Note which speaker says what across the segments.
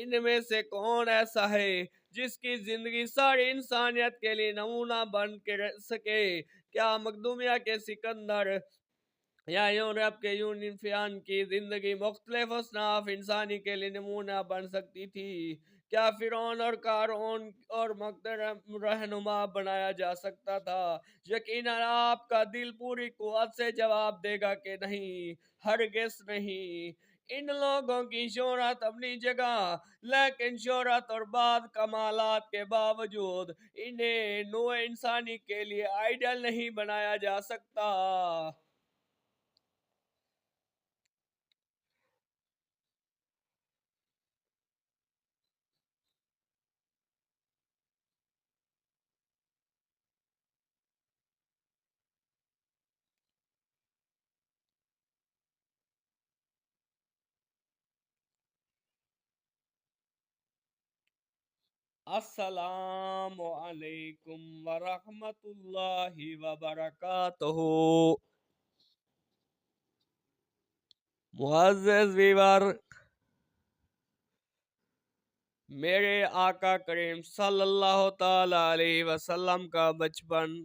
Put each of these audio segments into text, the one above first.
Speaker 1: इनमें से कौन ऐसा है जिसकी जिंदगी सारी इंसानियत के लिए नमूना बन के रह सके? क्या मखदूमिया के सिकंदर या यूरोप के यूनिफियान की जिंदगी मुख्तलिफ असनाफ इंसानी के लिए नमूना बन सकती थी? क्या फिरौन और कारौन और मकदर रहनुमा बनाया जा सकता था? यकीनन आपका दिल पूरी कुव्वत से जवाब देगा कि नहीं, हरगिज़ नहीं। इन लोगों की शोहरत अपनी जगह, लेकिन शोहरत और बाद कमालात के बावजूद इन्हें नौ इंसानी के लिए आइडल नहीं बनाया जा सकता। अस्सलामु अलैकुम वरहमतुल्लाहि वबरकातुहू। मुअज़्ज़ज़ व्यूअर, मेरे आका करीम सल्लल्लाहु ताला अलैहि वसल्लम का बचपन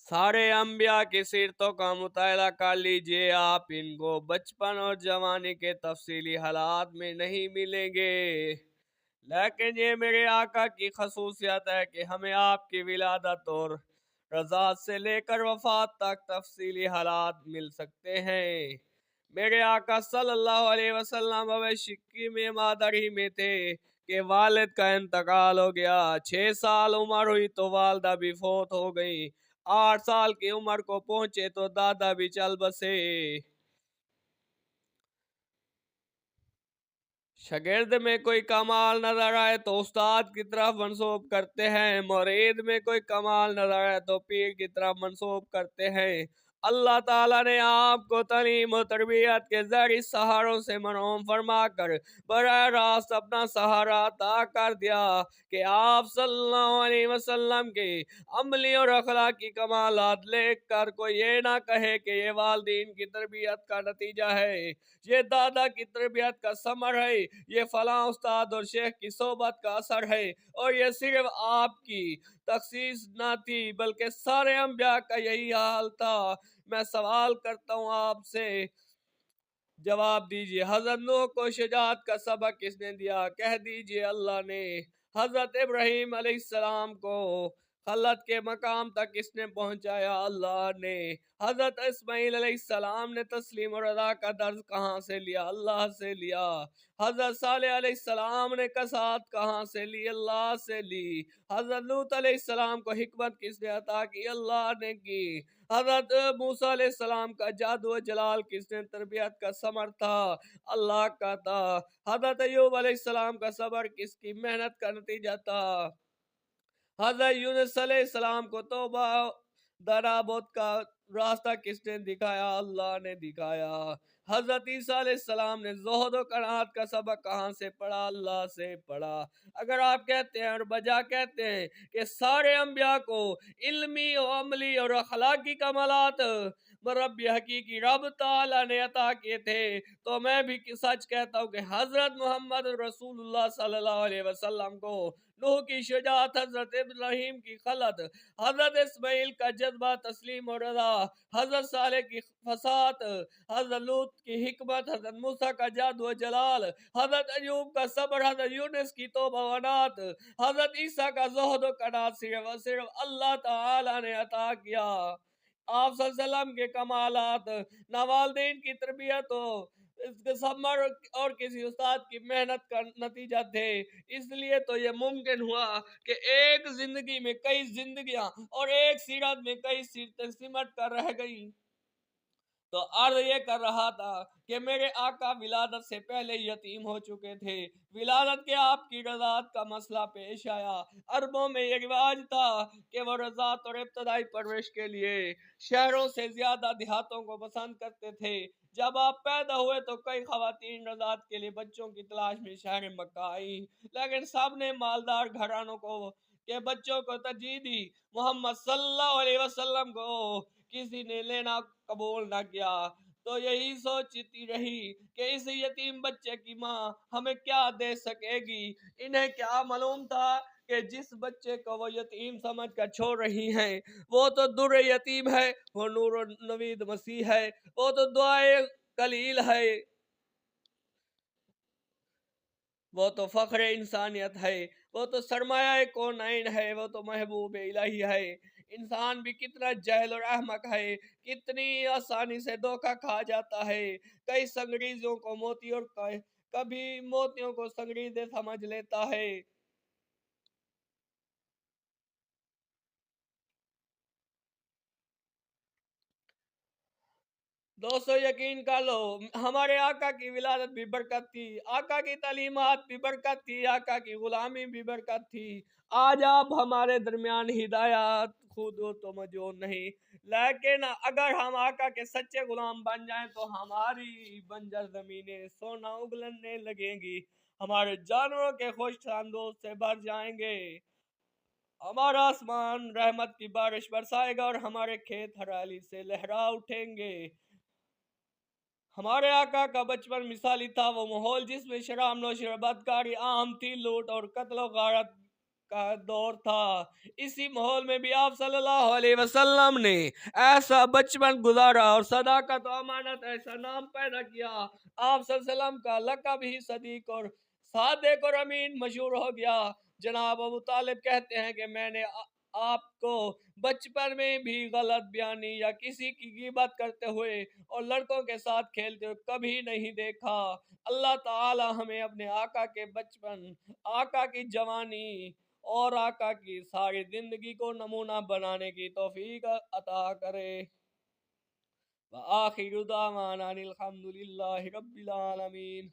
Speaker 1: सारे अम्बिया की सीरतों का मुताला कर लीजिए, आप इनको बचपन और जवानी के तफसीली हालात में नहीं मिलेंगे। लेकिन ये मेरे आका की खसूसियत है कि हमें आपकी विलादत और रज़ात से लेकर वफात तक तफसीली हालात मिल सकते हैं। मेरे आका सल्लल्लाहु अलैहि वसल्लम अवैशिकी में मादरी में थे कि वालिद का इंतकाल हो गया। 6 साल उम्र हुई तो वालदा भी फौत हो गई। 8 साल की उम्र को पहुंचे तो दादा भी चल बसे। शागिर्द में कोई कमाल नजर आए तो उस्ताद की तरफ मंसूब करते हैं, मुरीद में कोई कमाल नजर आए तो पीर की तरफ मंसूब करते हैं। अल्लाह ताला ने आपको तालीम और तरबियत के जरिए सहारों से मरहूम फरमा कर बराह रास्त अपना सहारा अता कर दिया कि आप सल्लल्लाहु अलैहि वसल्लम के अमली और अखलाकी कमालात लेख कर कोई ये ना कहे कि ये वालिदैन की तरबियत का नतीजा है, ये दादा की तरबियत का समर है, ये फलां उस्ताद और शेख की सोबत का असर है। और ये सिर्फ आपकी तखसीस ना थी बल्कि सारे अंबिया का यही हाल था। मैं सवाल करता हूँ आपसे, जवाब दीजिए, हजरत नूह को शुजाअत का सबक किसने दिया? कह दीजिए अल्लाह ने। हजरत इब्राहीम अलैहिस्सलाम को खलत के मकाम तक किसने पहुंचाया? अल्लाह ने। हजरत इस्माइल अलैहिस्सलाम ने तस्लीम और रज़ा का दर्ज कहाँ से लिया? अल्लाह से लिया। हजरत सालेह अलैहिस्सलाम ने कसात कहाँ से ली? अल्लाह से ली। हजरत लूत अलैहिस्सलाम को हिकमत किसने अता की? अल्लाह ने की। हजरत मूसा अलैहिस्सलाम का जादू व जलाल किसने तरबियत का समर था? अल्लाह का था। हजरत अय्यूब अलैहिस्सलाम का सबर किसकी मेहनत का नतीजा था? हजरत यूनुस अलैहिस्सलाम को तौबा दराबत का रास्ता किसने दिखाया? अल्लाह ने दिखाया। हजरत ईसा अलैहिस्सलाम ने ज़ुहद व कनाअत का सबक कहाँ से पढ़ा? अल्लाह से पढ़ा। अगर आप कहते हैं और बजा कहते हैं कि सारे अंबिया को इल्मी और अमली और अखलाकी कमालात मरब्बी हकीकी रब ताला ने अता किए थे, तो मैं भी सच कहता हूँ कि हजरत मोहम्मद रसूलुल्लाह सल्लल्लाहु अलैहि वसल्लम को नूह की शुजाअत, हजरत इब्राहीम की खलत, हजरत इस्माइल का जज्बा तस्लीम और रजा, हजरत सालेह की फसात, हजरत लूत की हिकमत, हजरत मूसा का जादू जलाल, हजरत अयूब का सब्र, हजरत यूनुस की तौबा वनात, हजरत ईसा का ज़ुहद कनात सिर्फ और सिर्फ अल्लाह ताला ने अता किया। आप सल्लल्लाहु के कमालात ना वालिदैन की तरबियत हो, इसके समर और किसी उस्ताद की मेहनत का नतीजा थे। इसलिए तो ये मुमकिन हुआ कि एक जिंदगी में कई जिंदगियां और एक सीरत में कई सीरतें सिमट कर रह गई। तो अर्ज ये कर रहा था कि मेरे आका विलादत से पहले यतीम हो चुके थे। विलादत के आपकी रज़ात का मसला पेश आया। अरबों में ये रिवाज था कि वह रज़ात और इब्तदाई परवरिश के लिए शहरों से ज्यादा देहातों को पसंद करते थे। जब आप पैदा हुए तो कई खवातीन रज़ात के लिए बच्चों की तलाश में शहर मक्का आई, लेकिन सब ने मालदार घरानों को के बच्चों को तरजीह दी। मोहम्मद सल्लल्लाहु अलैहि वसल्लम को किसी ने लेना कबूल न किया। तो यही सोचती रही कि इस यतीम बच्चे की माँ हमें क्या दे सकेगी। इन्हें क्या मालूम था कि जिस बच्चे को वो यतीम समझ कर छोड़ रही हैं, वो तो दुर यतीम है, वो नूर नवीद मसीह है, वो तो दुआए कलील है, वो तो फ़ख्र इंसानियत है, वो तो सरमाया कौनैन है, वो तो महबूब इलाही है। इंसान भी कितना जहल और अहमक है, कितनी आसानी से धोखा खा जाता है। कई संगरीज़ों को मोती और कभी मोतियों को संगरीज़े समझ लेता है। दोस्तों यकीन कर लो, हमारे आका की विलादत भी बरकत थी, आका की तालीमात भी बरकत थी, आका की गुलामी भी बरकत थी। आज आप हमारे दरमियान हिदायत खुद हो तो मौजूद नहीं, लेकिन अगर हम आका के सच्चे गुलाम बन जाएं तो हमारी बंजर जमीनें सोना उगलने लगेंगी, हमारे जानवरों के खुश अंदोज से भर जाएंगे, हमारा आसमान रहमत की बारिश बरसाएगा और हमारे खेत हरियाली से लहरा उठेंगे। हमारे आका का बचपन मिसाली था, वो माहौल जिसमें शराब नोशी और बदकारी आम थी, लूट और कत्ल गारत का दौर था। इसी माहौल में भी आप सल्लल्लाहु अलैहि वसल्लम ने ऐसा बचपन गुजारा और सदाकत और अमानत ऐसा नाम पैदा किया। आप सल्लल्लाहु अलैहि वसल्लम का लक़ब ही सदीक और सादिक और अमीन मशहूर हो गया। जनाब अबू तालिब कहते हैं कि मैंने आपको बचपन में भी गलत बयानी या किसी की गिबत करते हुए और लड़कों के साथ खेलते हुए कभी नहीं देखा। अल्लाह ताला हमें अपने आका के बचपन, आका की जवानी और आका की सारी जिंदगी को नमूना बनाने की तौफीक अता करे। व आखिरु दावाना अनिल हम्दुलिल्लाहि रब्बिल आलमीन।